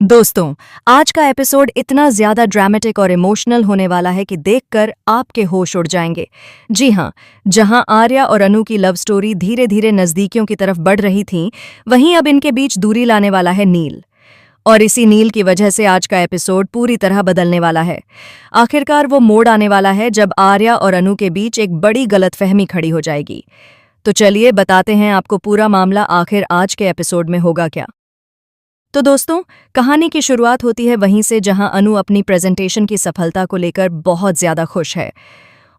दोस्तों, आज का एपिसोड इतना ज्यादा ड्रामेटिक और इमोशनल होने वाला है कि देखकर आपके होश उड़ जाएंगे। जी हाँ, जहां आर्या और अनु की लव स्टोरी धीरे धीरे नजदीकियों की तरफ बढ़ रही थी, वहीं अब इनके बीच दूरी लाने वाला है नील। और इसी नील की वजह से आज का एपिसोड पूरी तरह बदलने वाला है। आखिरकार वो मोड़ आने वाला है जब आर्या और अनु के बीच एक बड़ी गलतफहमी खड़ी हो जाएगी। तो चलिए बताते हैं आपको पूरा मामला आखिर आज के एपिसोड में होगा क्या। तो दोस्तों, कहानी की शुरुआत होती है वहीं से जहां अनु अपनी प्रेजेंटेशन की सफलता को लेकर बहुत ज्यादा खुश है।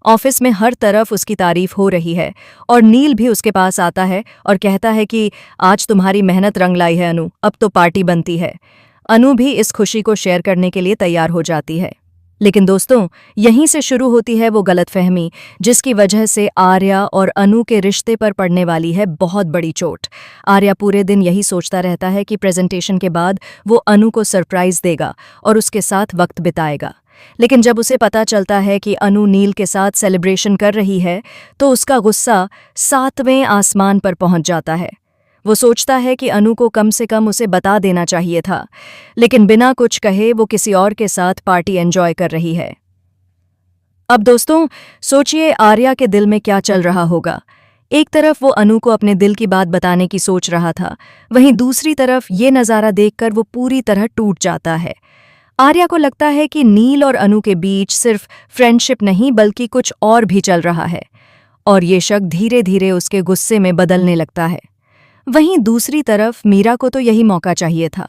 ऑफिस में हर तरफ उसकी तारीफ हो रही है और नील भी उसके पास आता है और कहता है कि आज तुम्हारी मेहनत रंग लाई है अनु, अब तो पार्टी बनती है। अनु भी इस खुशी को शेयर करने के लिए तैयार हो जाती है। लेकिन दोस्तों, यहीं से शुरू होती है वो गलतफहमी जिसकी वजह से आर्या और अनु के रिश्ते पर पड़ने वाली है बहुत बड़ी चोट। आर्या पूरे दिन यही सोचता रहता है कि प्रेजेंटेशन के बाद वो अनु को सरप्राइज देगा और उसके साथ वक्त बिताएगा। लेकिन जब उसे पता चलता है कि अनु नील के साथ सेलिब्रेशन कर रही है, तो उसका गुस्सा 7वें आसमान पर पहुंच जाता है। वो सोचता है कि अनु को कम से कम उसे बता देना चाहिए था, लेकिन बिना कुछ कहे वो किसी और के साथ पार्टी एंजॉय कर रही है। अब दोस्तों, सोचिए आर्या के दिल में क्या चल रहा होगा। एक तरफ वो अनु को अपने दिल की बात बताने की सोच रहा था, वहीं दूसरी तरफ ये नज़ारा देखकर वो पूरी तरह टूट जाता है। आर्या को लगता है कि नील और अनु के बीच सिर्फ फ्रेंडशिप नहीं बल्कि कुछ और भी चल रहा है, और ये शक धीरे धीरे उसके गुस्से में बदलने लगता है। वहीं दूसरी तरफ मीरा को तो यही मौका चाहिए था।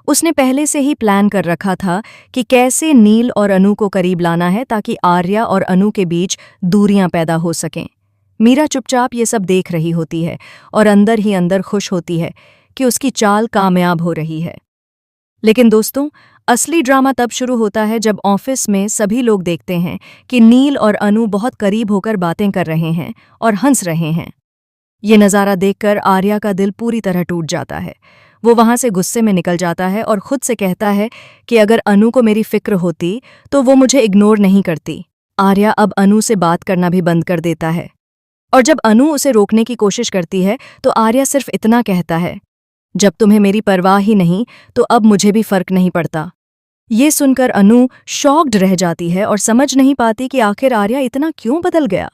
उसने पहले से ही प्लान कर रखा था कि कैसे नील और अनु को करीब लाना है ताकि आर्या और अनु के बीच दूरियां पैदा हो सकें। मीरा चुपचाप ये सब देख रही होती है और अंदर ही अंदर खुश होती है कि उसकी चाल कामयाब हो रही है। लेकिन दोस्तों, असली ड्रामा तब शुरू होता है जब ऑफिस में सभी लोग देखते हैं कि नील और अनु बहुत करीब होकर बातें कर रहे हैं और हंस रहे हैं। ये नज़ारा देखकर आर्या का दिल पूरी तरह टूट जाता है। वो वहां से गुस्से में निकल जाता है और खुद से कहता है कि अगर अनु को मेरी फिक्र होती तो वो मुझे इग्नोर नहीं करती। आर्या अब अनु से बात करना भी बंद कर देता है, और जब अनु उसे रोकने की कोशिश करती है तो आर्या सिर्फ इतना कहता है, जब तुम्हें मेरी परवाह ही नहीं तो अब मुझे भी फर्क नहीं पड़ता। ये सुनकर अनु शॉक्ड रह जाती है और समझ नहीं पाती कि आखिर आर्या इतना क्यों बदल गया।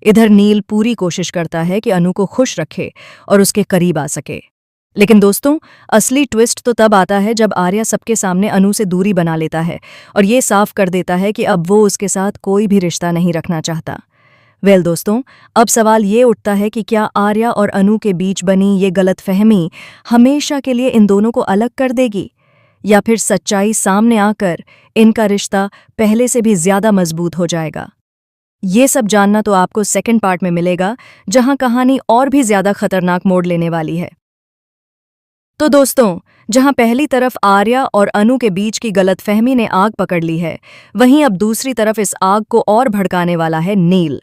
इधर नील पूरी कोशिश करता है कि अनु को खुश रखे और उसके करीब आ सके। लेकिन दोस्तों, असली ट्विस्ट तो तब आता है जब आर्या सबके सामने अनु से दूरी बना लेता है और ये साफ कर देता है कि अब वो उसके साथ कोई भी रिश्ता नहीं रखना चाहता। दोस्तों, अब सवाल ये उठता है कि क्या आर्या और अनु के बीच बनी ये गलतफहमी हमेशा के लिए इन दोनों को अलग कर देगी, या फिर सच्चाई सामने आकर इनका रिश्ता पहले से भी ज्यादा मजबूत हो जाएगा। ये सब जानना तो आपको सेकंड पार्ट में मिलेगा, जहां कहानी और भी ज्यादा खतरनाक मोड़ लेने वाली है। तो दोस्तों, जहां पहली तरफ आर्या और अनु के बीच की गलतफहमी ने आग पकड़ ली है, वहीं अब दूसरी तरफ इस आग को और भड़काने वाला है नील।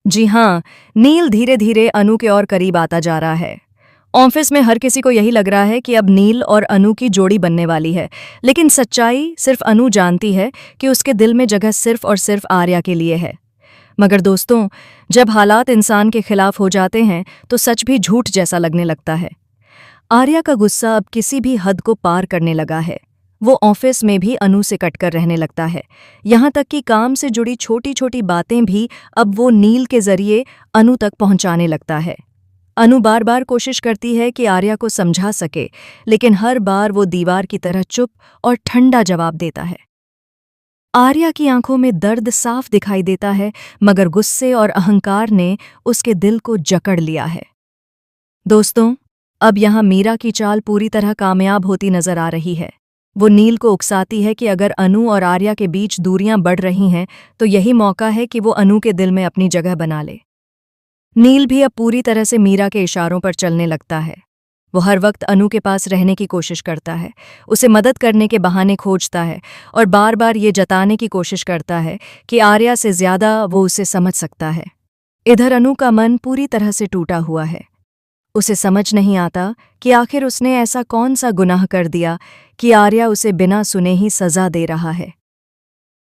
जी हाँ, नील धीरे धीरे अनु के और करीब आता जा रहा है। ऑफिस में हर किसी को यही लग रहा है कि अब नील और अनु की जोड़ी बनने वाली है, लेकिन सच्चाई सिर्फ अनु जानती है कि उसके दिल में जगह सिर्फ और सिर्फ आर्या के लिए है। मगर दोस्तों, जब हालात इंसान के खिलाफ हो जाते हैं तो सच भी झूठ जैसा लगने लगता है। आर्या का गुस्सा अब किसी भी हद को पार करने लगा है। वो ऑफिस में भी अनु से कटकर रहने लगता है, यहाँ तक कि काम से जुड़ी छोटी छोटी बातें भी अब वो नील के जरिए अनु तक पहुंचाने लगता है। अनु बार बार कोशिश करती है कि आर्या को समझा सके, लेकिन हर बार वो दीवार की तरह चुप और ठंडा जवाब देता है। आर्या की आंखों में दर्द साफ दिखाई देता है, मगर गुस्से और अहंकार ने उसके दिल को जकड़ लिया है। दोस्तों, अब यहाँ मीरा की चाल पूरी तरह कामयाब होती नजर आ रही है। वो नील को उकसाती है कि अगर अनु और आर्या के बीच दूरियां बढ़ रही हैं तो यही मौका है कि वो अनु के दिल में अपनी जगह बना ले। नील भी अब पूरी तरह से मीरा के इशारों पर चलने लगता है। वो हर वक्त अनु के पास रहने की कोशिश करता है, उसे मदद करने के बहाने खोजता है और बार बार ये जताने की कोशिश करता है कि आर्या से ज्यादा वो उसे समझ सकता है। इधर अनु का मन पूरी तरह से टूटा हुआ है। उसे समझ नहीं आता कि आखिर उसने ऐसा कौन सा गुनाह कर दिया कि आर्या उसे बिना सुने ही सजा दे रहा है।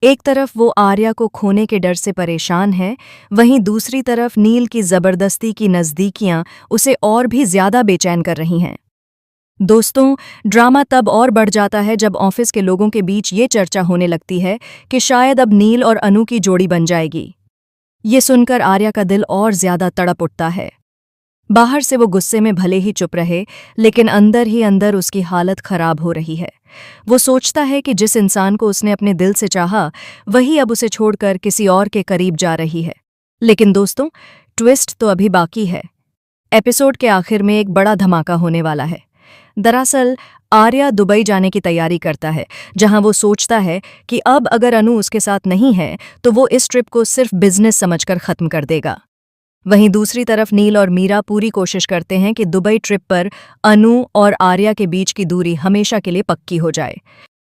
एक तरफ वो आर्या को खोने के डर से परेशान है, वहीं दूसरी तरफ नील की जबरदस्ती की नज़दीकियां उसे और भी ज्यादा बेचैन कर रही हैं। दोस्तों, ड्रामा तब और बढ़ जाता है जब ऑफिस के लोगों के बीच ये चर्चा होने लगती है कि शायद अब नील और अनु की जोड़ी बन जाएगी। ये सुनकर आर्या का दिल और ज्यादा तड़प उठता है। बाहर से वो गुस्से में भले ही चुप रहे, लेकिन अंदर ही अंदर उसकी हालत खराब हो रही है। वो सोचता है कि जिस इंसान को उसने अपने दिल से चाहा, वही अब उसे छोड़कर किसी और के करीब जा रही है। लेकिन दोस्तों, ट्विस्ट तो अभी बाकी है। एपिसोड के आखिर में एक बड़ा धमाका होने वाला है। दरअसल आर्या दुबई जाने की तैयारी करता है, जहां वो सोचता है कि अब अगर अनु उसके साथ नहीं है तो वो इस ट्रिप को सिर्फ बिजनेस समझकर खत्म कर देगा। वहीं दूसरी तरफ नील और मीरा पूरी कोशिश करते हैं कि दुबई ट्रिप पर अनु और आर्या के बीच की दूरी हमेशा के लिए पक्की हो जाए।